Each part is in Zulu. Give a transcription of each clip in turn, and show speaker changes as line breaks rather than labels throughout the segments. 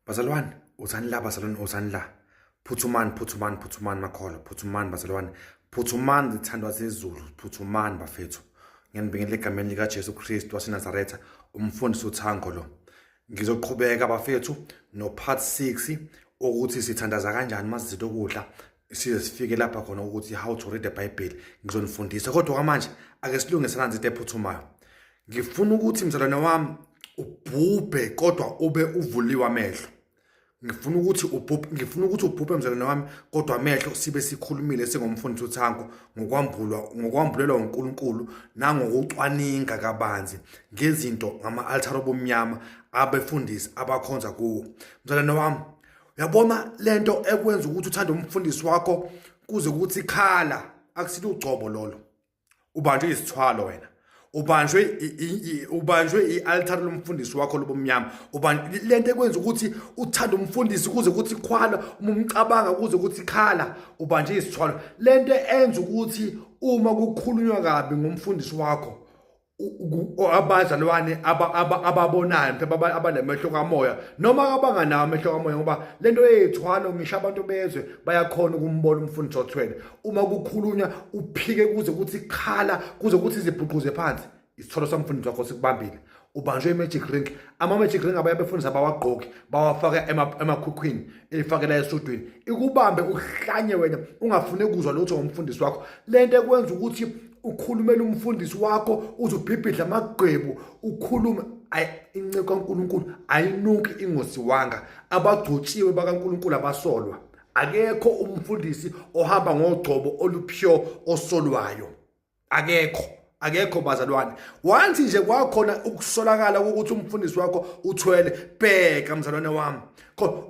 Bazalwane, uthani la bazalwane uthani la. Phuthumani makholo, phuthumani bazalwane. Phuthumani zithandwa zezulu, phuthumani bafethu. Ngiyanibingelela egameni lika Jesu Kristu waseNazaretha, umfundisi uThango lo. Ngizoqhubeka bafethu no part 6 ukuthi sithandaza kanjani masizinto ukudla. Size sifike lapha khona ukuthi how to read the Bible. Ngizonifundisa kodwa manje ake silungiselane izinto ephuthumayo. Ngifuna ukuthi mzalwane wami ubhubhe kodwa ube uvuliwe amehlo. Ngifuna ukuthi ubhubhe mzalwane wami kodwa amehlo sibe sikhulumile singomfundisi uThango ngokwambulelwa uNkulunkulu nangokucwaninga kabanzi ngezinto ngama-altar obumnyama abefundisi abakhonza kuwo. Mzalwane wami, uyabona lento ekwenza ukuthi uthande umfundisi wakho kuze ukuthi khala akusilo ugcobo lolo. Ubanjwe isithwalo wena. Ubanjwe i-altar lomfundisi wakho lobumnyama. Lento ekwenza ukuthi uthande umfundisi kuze ukuthi khwala umcabanga kuze ukuthi khala ubanje isithwalo. Lento enza ukuthi uma kukhulunywa kabi ngomfundisi wakho abazalwane ababonayo mhlawumbe abanamehlo kamoya noma abanganawo amehlo kamoya, ngoba lento eyithwalo ngisho abantu bezwe bayakhona ukumbona umfundisi othwele. Uma kukhulunywa uphike kuze ukuthi khala kuze ukuthi izibhuquze phansi, isithwalo somfundisi wakho sikubambile. Ubanjwe i-magic ring. Ama-magic ring abayabefundisa bawagqoki bawafaka emakhukhwini elifakela esudwini ikubambe uhlanye wena ungafune kuzwa lutho ngomfundisi wakho. Lento ekwenza ukuthi ukhulumela umfundisi wakho uzubhibhidla amagqebu ukhulume inceko kaNkulunkulu ayinuki ingosiwanga. Abagcotshiwe bakaNkulunkulu abasolwa. Akekho umfundisi ohamba ngogcobo olupure osolwayo. Akekho bazalwane. Once nje kwakhona ukusolakala ukuthi umfundisi wakho uthwele, bheka mzalwane wami.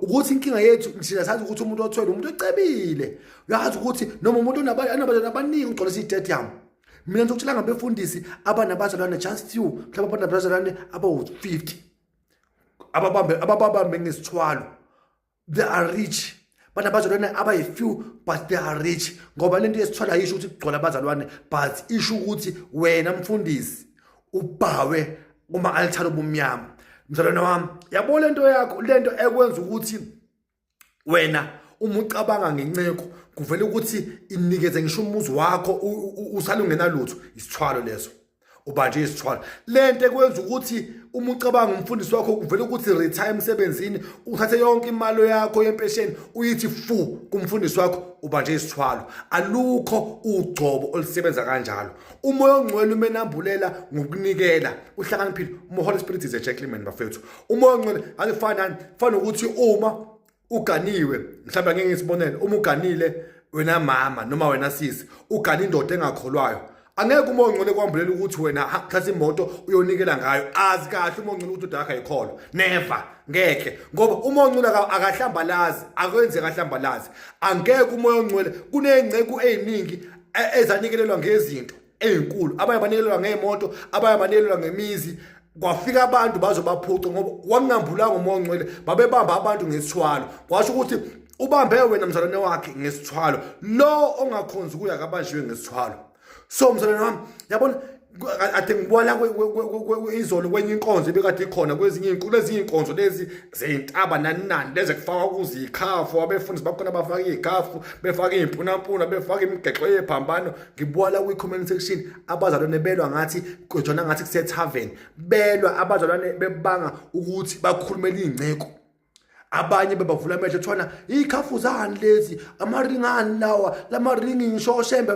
Ukuthi inkinga yethu thina sazi ukuthi umuntu othwele umuntu ecebile. Uyazi ukuthi noma umuntu onabazalwane abaningi ugcwala isitadium. Mina ngizokutshela ngabefundisi abanabazalwane just few, mhlawumbe abanabazalwane abawu-50 ababambe ngesithwalo. They are rich. Banabazalwane abayi-few but they are rich. Ngoba lento yesithwala ayisho ukuthi kugcwala abazalwane, but isho ukuthi wena mfundisi ubhawe kuma-altar obumnyama. Mzalwane wami, yabo lento yakho, lento ekwenza ukuthi wena uma ucabanga ngenceko kuvela ukuthi inikeze ngisho umuzi wakho usale ungenalutho, isithwalo leso. Ubanje isithwalo. Lento ekwenza ukuthi uma ucabanga umfundisi wakho kuvela ukuthi retire emsebenzini uthathe yonke imali yakho yempesheni uyithi fu kumfundisi wakho, ubanje isithwalo. Alukho ugcobo olusebenza kanjalo. Umoya ongcwele umenambulela ngokunikela uhlakaniphile. Holy Spirit is a gentleman bafethu. Umoya ongcwele alifana ukuthi uma uganiwe, mhlawumbe ngeke ngisibonele, uma uganile wena mama noma wena sisi ugana indoda engakholwayo, angeke umoya ongcwele kwambulela ukuthi wena thatha imoto uyonikela ngayo. Azi kahle umoya ongcwele ukuthi udaka ayikholwa. Never, ngeke. Ngoba umoya ongcwele akahlambalazi, akwenze kahlambalazi. Angeke umoya ongcwele kunengceko eziningi ezanikelelwa ngezinto ezinkulu. Abanye banikelelwa ngeemoto, abanye banikelelwa ngemizi. Kwafika abantu bazobaphuca ngoba wangambulanga umoya ongcwele, babebamba abantu ngesithwalo. Kwasho ukuthi ubambe wena mzalwane wakhe ngesithwalo, lo ongakhonzi kuya kabanjiwe ngesithwalo. So mzalwane wami, yabona ade ngibona izolo kwenye inkonzo ebekade ikhona kwezinye inkulu, ezinye inkonzo lezi zeyintaba nani lezi kufaka kuze ikhafu, abefundisi bakhona bafaka ikhafu, befaka impunampuna, befaka imigexo yephambano. Ngibona kwi-comment section abazalwane belwa ngathi kujona ngathi kuse tavern, belwa abazalwane bebanga ukuthi bakhulumela ingceko. Abanye bebavula amehlo thwana ikhafu zani lezi, amaringani lawa, lamaringi ngisho shembe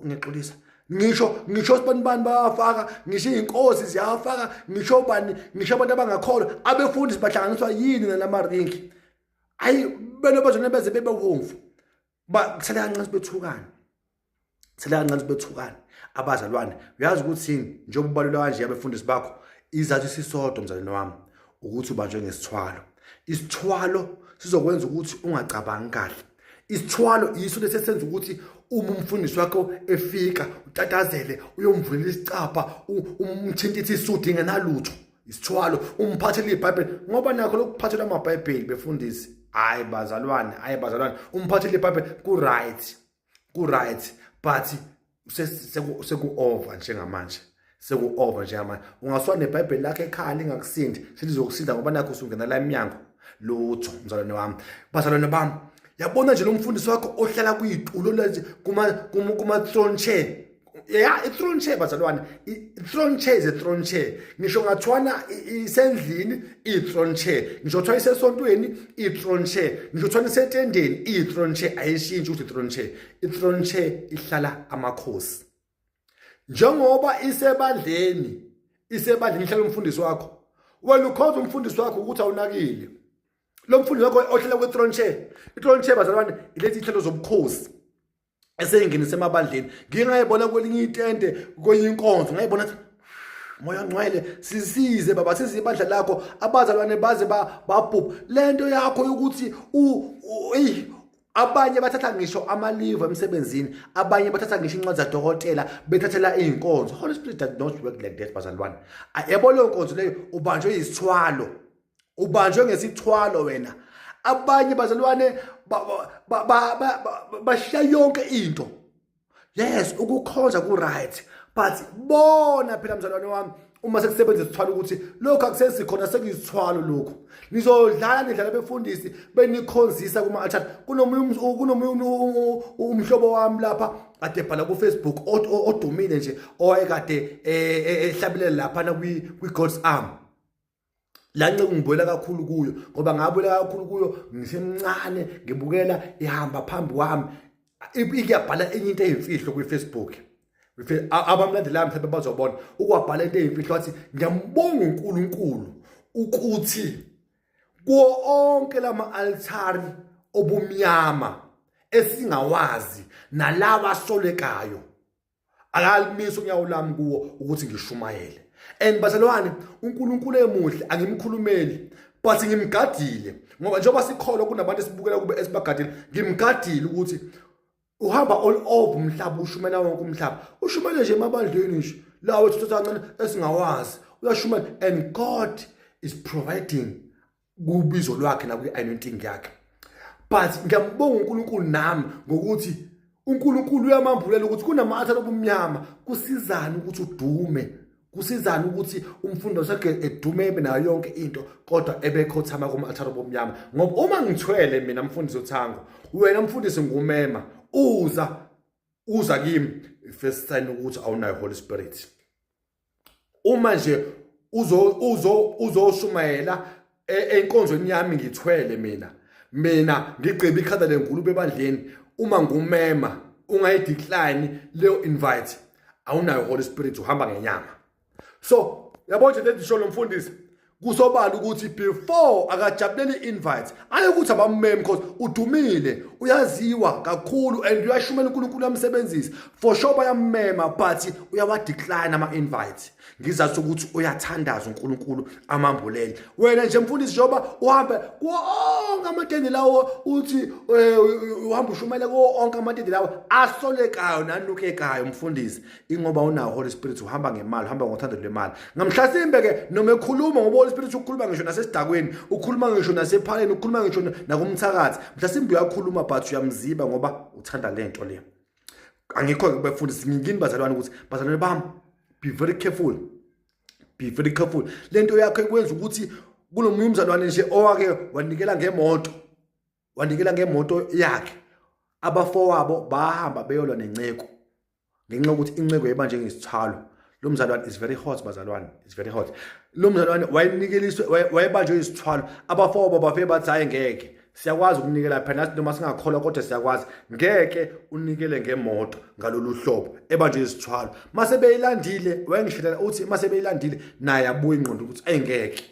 ngixolisa. Ngisho sibani bayafaka, ngisho inkosi ziyafaka, ngisho abantu abangakholwa abefundisi bahlanganiswa yini nalamaringi. Ayi benobazona beze bebehomfu. Kuthele kancane bethukana. Abazalwane, uyazi ukuthi yini njengoba ubalula kanje abefundisi bakho, izathu sisodwa mzalwane wami ukuthi ubanjwe ngesithwalo. Isithwalo sizokwenza ukuthi ungacabangi kahle. Isithwalo yiso lesenza ukuthi uma umfundisi wakho efika utatazele uyomvulela isicapha umthintithe isudi ngenalutho. Isithwalo umphathele iBhayibheli, ngoba nakho lokuphathela amaBhayibheli befundisi. Hayi bazalwane, umphathele iBhayibheli ku-right but seku-over njengamanje. Ungaswani neBhayibheli lakho ekhaya lingakusindi, selizokusinda ngoba nakho usungena la eminyango. lutho mzalwane wami. Bazalwane bami, yabona nje lo mfundisi wakho ohlala kuyitulo lezi kuma throne chair. Yeah, i-throne chair bazalwane. I-throne chair is a throne chair. Ngisho ngathwana isendlini i-throne chair. Ngisho ngathwana isesontweni i-throne chair. Ngisho ngathwana isetendeni i-throne chair. Ayishintshi ukuthi i-throne chair. I-throne chair ihlala amakhosi. Njengoba isebandleni ihlala umfundisi wakho. Wena ukhonza umfundisi wakho ukuthi awunakile. Lo mfundisi wakho ohlala kwe-throne chair. I-throne chair bazalwane ilethi ihlelo zobukhosi. Esengingene emabandleni ngingayibona kwelinye itende kwenye inkonzo ngayibona ukuthi moya ngcwele sisize baba size ibandla lakho abazalwane baze babhubha lento yakho ukuthi abanye bathatha ngisho amaliva emsebenzini abanye bathatha ngisho incwadi zadokotela bethathela izinkonzo. Holy Spirit does not work like that bazalwane. Yabo lo nkonzo leyo ubanjwe isithwalo, ubanjwe ngesithwalo wena. Abanye bazalwane bashiya yonke into. Yes, ukukhonza ku right, but bona phela mzalwane wami uma sekusebenza isithwalo ukuthi lokho akusesikhona sekuyisithwalo lokho. Nizodlala nidlala befundisi benikhonzisa kuma altar. Kunomunye umhlobo wami lapha ade bhala ku Facebook odumile nje owayekade ehlabelela lapha na kwi God's arm. Lanxe ngibuyela kakhulu kuyo ngoba ngabuyela kakhulu kuyo ngisemncane ngibukela ihamba phambi kwami ikuyabhala enye into eyimfihlo kwi Facebook. Abamlandeli mhlawumbe bazobona ukwabhala into eyimfihlo wathi ngiyambonga uNkulunkulu ukuthi kuwo onke lama altari obumnyama esingawazi nalawa asolekayo akalimisa unyawo lami kuwo ukuthi ngishumayele. And bazalwane uNkulunkulu emuhle angimkhulumeli but ngimgadile ngoba njengoba sikholwa kunabantu esibukela kube esibagadile ngimgadile ukuthi uhamba all over umhlaba ushumela wonke umhlaba ushumele nje emabandleni nje lawo thutha kancane esingawazi uyashumela and God is providing kubizo lwakhe na kwi-anointing yakhe. But ngiyambonga uNkulunkulu nami ngokuthi uNkulunkulu uyamambulela ukuthi kunama-altar obumnyama kusizana ukuthi udume. Kusizana ukuthi umfundo sakhe edume nayo yonke into kodwa ebekhothama kuma-altar obumnyama. Ngoba uma ngithwele mina mfundisi uThango wena mfundisi ngumema uza kimi first sign ukuthi awunayo Holy Spirit. Uma nje uzoshumayela enkonzweni yami ngithwele mina ngigcebe ikhanda lenkulumo ebandleni uma ngumema ungayidecline leyo invite awunayo Holy Spirit uhamba ngenyama. So yabona nje lethi sholo mfundisi kusobala ukuthi before akajabuleli invite ayekuthi abammeme because udumile uyaziwa kakhulu and uyashumela uNkulunkulu yamsebenzisa for sure bayammema but uyawadecline ama invite. Ngizathi ukuthi uyathandaza uNkulunkulu amambulele wena nje mfundisi njoba uhambe konke amatende lawo uthi uhamba ushumela konke amatende lawo asolekayo nanukekayo mfundisi ingoba unawo Holy Spirit uhamba ngemali uhamba ngothando lwemali. Ngamhlasimbe ke noma ekhuluma ngoba Holy Spirit ukhuluma ngisho nasesidakweni ukhuluma ngisho nasephaleni ukhuluma ngisho nakumthakathi mhlasimbe uyakhuluma but uyamziba ngoba uthanda lento le. Angikho kubefundisi ngingini bazalwane ukuthi bazalwane bami be very careful. Be very careful. Lento yakho ikwenza ukuthi kunomunye umzalwane nje owake wanikela ngemoto yakhe abafowabo bahamba beyolwa nenceko ngenxa ukuthi inceko yebanje ngesithalo. Lo mzalwane is very hot bazalwane, it's very hot. Lo mzalwane wayenikeliswe wayebanjwe isithwalo abafowabo bafike bathi hayi ngeke siyakwazi ukunikela phela nathi noma singakholwa kodwa siyakwazi ngeke unikele ngemoto ngalolu hlobo ebanjwe isithwalo. Mase beyilandile wayengishela uthi mase beyilandile naye abuye ingqondo ukuthi ayengeke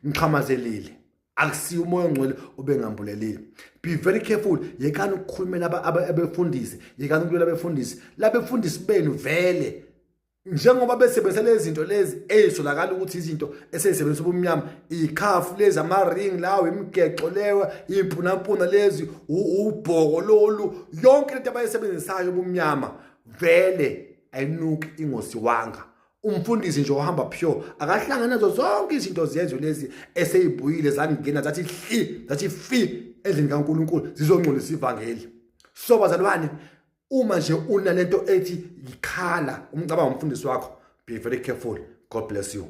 ngiqhamazelile akusiyo umoya ongcwele obengambulelile. Be very careful. Yekani ukukhulumela abefundisi, yekani ukulela abefundisi labefundisi benu vele njengoba besebenzela izinto lezi ezisolakala ukuthi izinto esezisebenzisa ubumnyama ikhafu lezi ama-ring lawo imigexo lewa impunampuna lezi ubhoko lolu yonke lento abayisebenzisayo ubumnyama vele ayinuki ingosiwanga. Umfundisi nje ohamba pure akahlangana nazo zonke izinto ziyezwe lezi eseyibuyile zangena zathi fi endlini kaNkulunkulu zizongcolisa ivangeli. So bazalwane uma nje unalento ethi yikhala umcabanga umfundisi wakho be very careful. God bless you.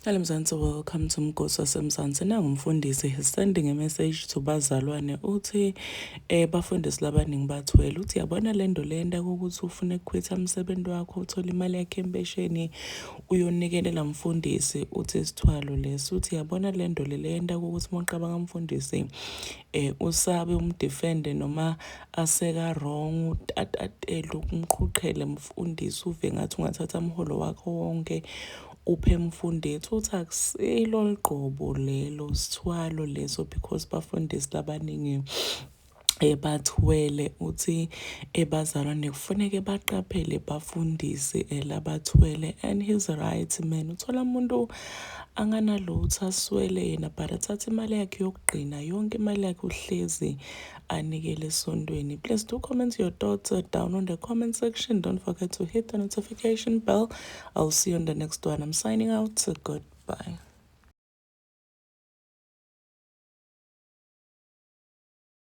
Hello Mzansi, welcome to Mgosi waseMzansi. Nangumfundisi, he's sending a message to bazalwane uthi bafundisi labaningi bathwele uthi yabona lento lenda ukuthi ufune ukukhwitha umsebenzi wakho uthola imali yakhe empesheni uyonikelela mfundisi uthi isithwalo leso uthi yabona lento lenda ukuthi mawuqabanga umfundisi usabe umdefende noma aseka wrong utatatele ukumqhuqhele mfundisi uve ngathi ungathatha umholo wakho wonke uphe mfundisi uthi akusilo liqobo lelo sithwalo leso because bafundisi labaningi bathwele uthi bazalwane kufanele baqaphele bafundisi labathwele and he's right man. Uthola umuntu anganalutho aswele yena but athatha imali yakhe yokugqina yonke imali yakhe uhlezi anikele esondweni. Please do comment your thoughts down on the comment section. Don't forget to hit the notification bell. I'll see you on the next one. I'm signing out. Goodbye.